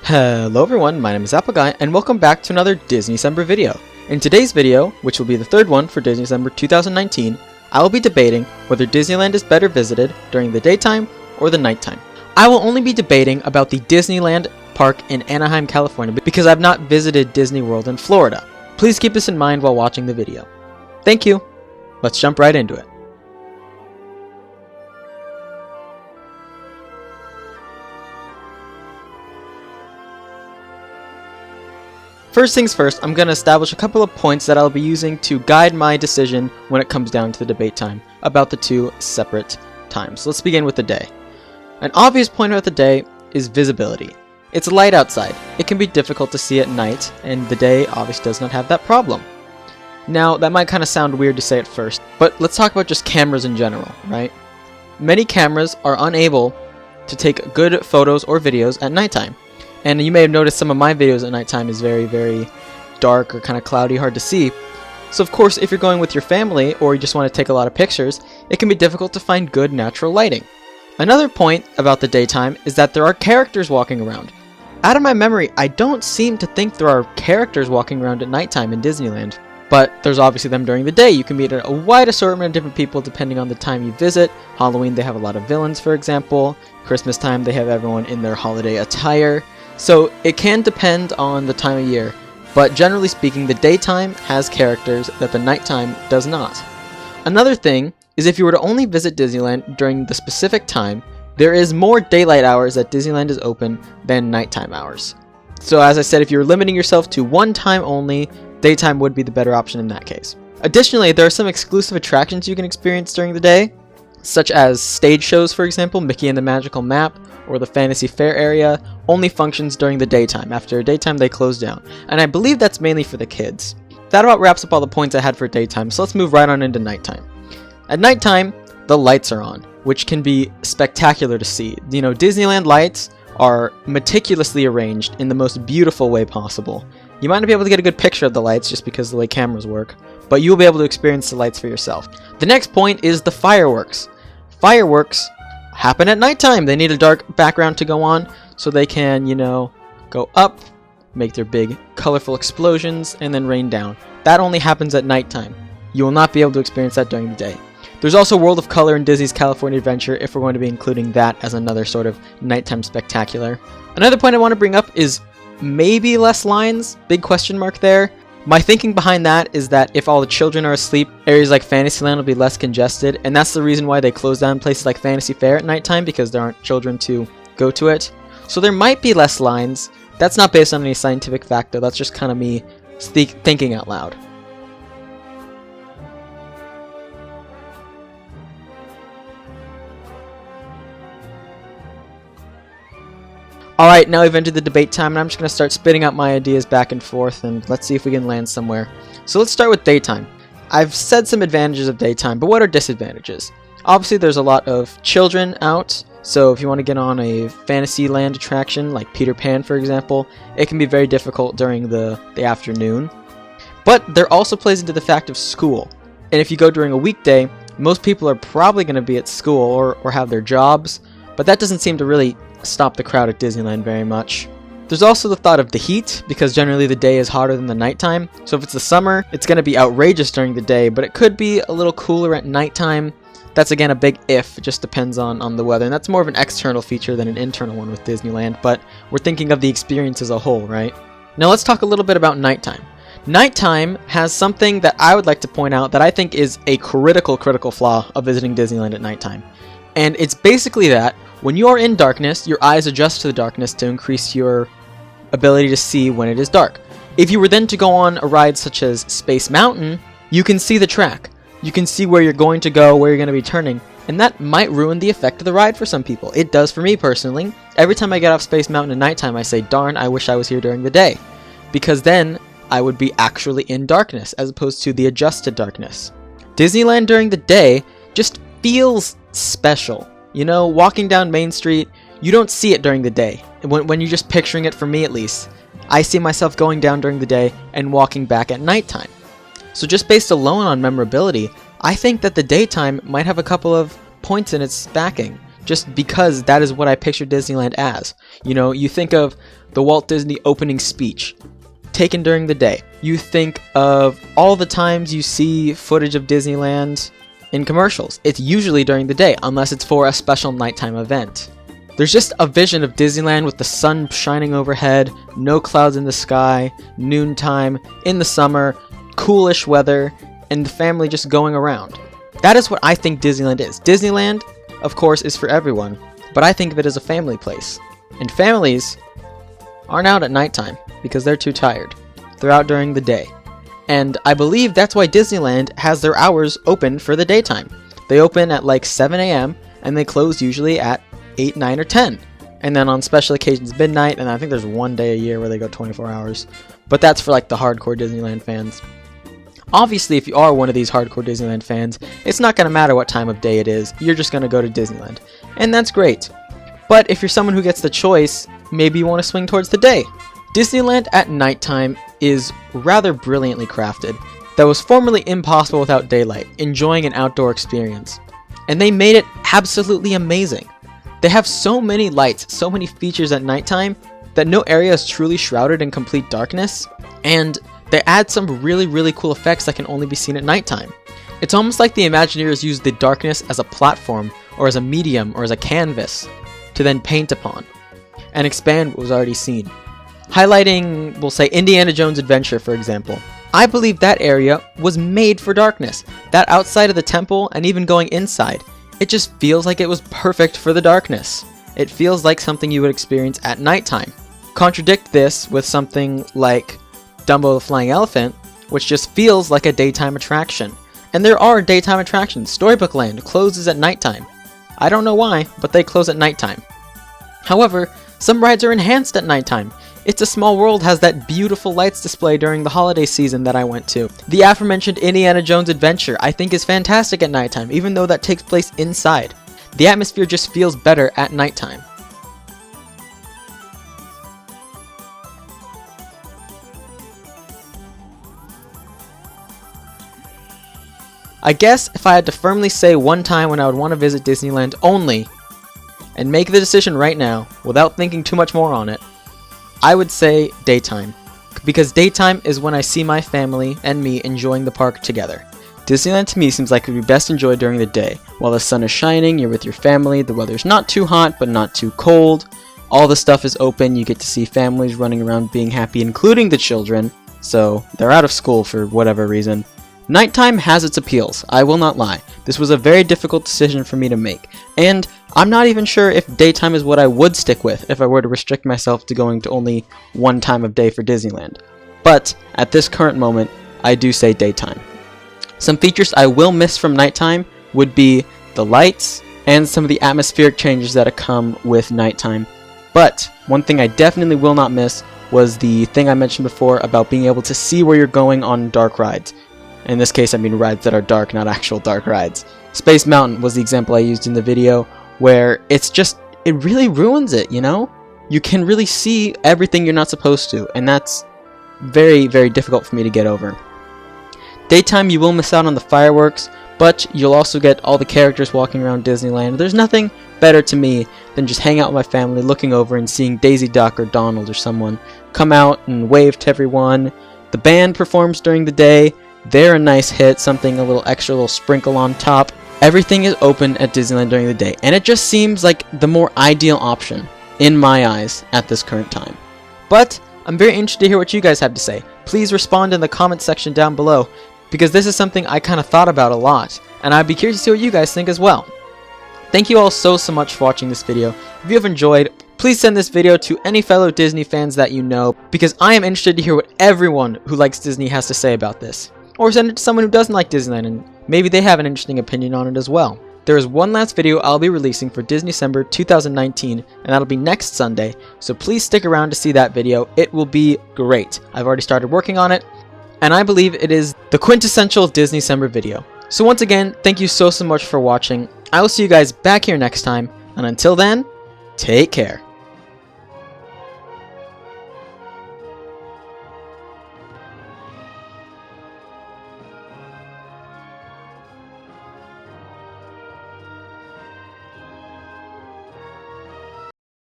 Hello everyone, my name is Appleguy, and welcome back to another Disneycember video. In today's video, which will be the third one for Disneycember 2019, I will be debating whether Disneyland is better visited during the daytime or the nighttime. I will only be debating about the Disneyland park in Anaheim, California, because I've not visited Disney World in Florida. Please keep this in mind while watching the video. Thank you. Let's jump right into it. First things first, I'm going to establish a couple of points that I'll be using to guide my decision when it comes down to the debate time about the two separate times. Let's begin with the day. An obvious point about the day is visibility. It's light outside. It can be difficult to see at night, and the day obviously does not have that problem. Now, that might kind of sound weird to say at first, but let's talk about just cameras in general, right? Many cameras are unable to take good photos or videos at nighttime. And you may have noticed some of my videos at nighttime is very dark or kind of cloudy, hard to see. So of course, if you're going with your family or you just want to take a lot of pictures, it can be difficult to find good natural lighting. Another point about the daytime is that there are characters walking around. Out of my memory, I don't seem to think there are characters walking around at nighttime in Disneyland. But there's obviously them during the day. You can meet a wide assortment of different people depending on the time you visit. Halloween, they have a lot of villains, for example. Christmas time, they have everyone in their holiday attire. So it can depend on the time of year, but generally speaking, the daytime has characters that the nighttime does not. Another thing is if you were to only visit Disneyland during the specific time, there is more daylight hours that Disneyland is open than nighttime hours. So as I said, if you're limiting yourself to one time only, daytime would be the better option in that case. Additionally, there are some exclusive attractions you can experience during the day, such as stage shows, for example, Mickey and the Magical Map, or the Fantasy Fair area, only functions during the daytime. After daytime, they close down. And I believe that's mainly for the kids. That about wraps up all the points I had for daytime, so let's move right on into nighttime. At nighttime, the lights are on, which can be spectacular to see. You know, Disneyland lights are meticulously arranged in the most beautiful way possible. You might not be able to get a good picture of the lights just because of the way cameras work, but you'll be able to experience the lights for yourself. The next point is the fireworks. Fireworks happen at nighttime. They need a dark background to go on so they can, go up, make their big colorful explosions, and then rain down. That only happens at nighttime. You will not be able to experience that during the day. There's also World of Color in Disney's California Adventure if we're going to be including that as another sort of nighttime spectacular. Another point I want to bring up is maybe less lines, big question mark there. My thinking behind that is that if all the children are asleep, areas like Fantasyland will be less congested, and that's the reason why they close down places like Fantasy Fair at nighttime, because there aren't children to go to it. So there might be less lines. That's not based on any scientific fact, though. That's just kind of me thinking out loud. Alright, now we've entered the debate time, and I'm just going to start spitting out my ideas back and forth, and let's see if we can land somewhere. So let's start with daytime. I've said some advantages of daytime, but what are disadvantages? Obviously, there's a lot of children out, so if you want to get on a Fantasyland attraction, like Peter Pan, for example, it can be very difficult during the afternoon. But there also plays into the fact of school, and if you go during a weekday, most people are probably going to be at school or have their jobs, but that doesn't seem to really stop the crowd at Disneyland very much. There's also the thought of the heat, because generally the day is hotter than the nighttime. So if it's the summer, it's going to be outrageous during the day, but it could be a little cooler at nighttime. That's again a big if, it just depends on the weather, and that's more of an external feature than an internal one with Disneyland, but we're thinking of the experience as a whole, right? Now let's talk a little bit about nighttime. Nighttime has something that I would like to point out that I think is a critical flaw of visiting Disneyland at nighttime. And it's basically that when you are in darkness, your eyes adjust to the darkness to increase your ability to see when it is dark. If you were then to go on a ride such as Space Mountain, you can see the track. You can see where you're going to go, where you're going to be turning, and that might ruin the effect of the ride for some people. It does for me personally. Every time I get off Space Mountain at nighttime, I say, darn, I wish I was here during the day. Because then I would be actually in darkness as opposed to the adjusted darkness. Disneyland during the day just feels special. You know, walking down Main Street, you don't see it during the day. When you're just picturing it, for me at least, I see myself going down during the day and walking back at nighttime. So just based alone on memorability, I think that the daytime might have a couple of points in its backing. just because that is what I picture Disneyland as. You know, you think of the Walt Disney opening speech taken during the day. You think of all the times you see footage of Disneyland in commercials. It's usually during the day, unless it's for a special nighttime event. There's just a vision of Disneyland with the sun shining overhead, no clouds in the sky, noontime, in the summer, coolish weather, and the family just going around. That is what I think Disneyland is. Disneyland, of course, is for everyone, but I think of it as a family place. And families aren't out at nighttime because they're too tired. They're out during the day. And I believe that's why Disneyland has their hours open for the daytime. They open at like 7 a.m. and they close usually at 8, 9, or 10. And then on special occasions midnight, and I think there's one day a year where they go 24 hours. But that's for like the hardcore Disneyland fans. Obviously, if you are one of these hardcore Disneyland fans, it's not going to matter what time of day it is, you're just going to go to Disneyland. And that's great. But if you're someone who gets the choice, maybe you want to swing towards the day. Disneyland at nighttime is rather brilliantly crafted. That was formerly impossible without daylight, enjoying an outdoor experience. And they made it absolutely amazing. They have so many lights, so many features at nighttime, that no area is truly shrouded in complete darkness, and they add some really cool effects that can only be seen at nighttime. It's almost like the Imagineers used the darkness as a platform, or as a medium, or as a canvas, to then paint upon, and expand what was already seen. Highlighting, we'll say, Indiana Jones Adventure, for example. I believe that area was made for darkness. That outside of the temple, and even going inside, it just feels like it was perfect for the darkness. It feels like something you would experience at nighttime. Contradict this with something like Dumbo the Flying Elephant, which just feels like a daytime attraction. And there are daytime attractions. Storybook Land closes at nighttime. I don't know why, but they close at nighttime. However, some rides are enhanced at nighttime. It's a Small World has that beautiful lights display during the holiday season that I went to. The aforementioned Indiana Jones Adventure I think is fantastic at nighttime, even though that takes place inside. The atmosphere just feels better at nighttime. I guess if I had to firmly say one time when I would want to visit Disneyland only, and make the decision right now, without thinking too much more on it, I would say daytime. Because daytime is when I see my family and me enjoying the park together. Disneyland to me seems like it would be best enjoyed during the day. While the sun is shining, you're with your family, the weather's not too hot but not too cold, all the stuff is open, you get to see families running around being happy, including the children, so they're out of school for whatever reason. Nighttime has its appeals, I will not lie. This was a very difficult decision for me to make, and I'm not even sure if daytime is what I would stick with if I were to restrict myself to going to only one time of day for Disneyland. But at this current moment, I do say daytime. Some features I will miss from nighttime would be the lights and some of the atmospheric changes that come with nighttime. But one thing I definitely will not miss was the thing I mentioned before about being able to see where you're going on dark rides. In this case, I mean rides that are dark, not actual dark rides. Space Mountain was the example I used in the video, where it really ruins it, you know? You can really see everything you're not supposed to, and that's very difficult for me to get over. Daytime, you will miss out on the fireworks, but you'll also get all the characters walking around Disneyland. There's nothing better to me than just hanging out with my family, looking over and seeing Daisy Duck or Donald or someone come out and wave to everyone. The band performs during the day. They're a nice hit, something a little extra, little sprinkle on top. Everything is open at Disneyland during the day, and it just seems like the more ideal option, in my eyes, at this current time. But I'm very interested to hear what you guys have to say. Please respond in the comment section down below, because this is something I kind of thought about a lot, and I'd be curious to see what you guys think as well. Thank you all so much for watching this video. If you have enjoyed, please send this video to any fellow Disney fans that you know, because I am interested to hear what everyone who likes Disney has to say about this. Or send it to someone who doesn't like Disneyland, and maybe they have an interesting opinion on it as well. There is one last video I'll be releasing for Disneycember 2019, and that'll be next Sunday, so please stick around to see that video. It will be great. I've already started working on it, and I believe it is the quintessential Disneycember video. So once again, thank you so much for watching. I will see you guys back here next time, and until then, take care.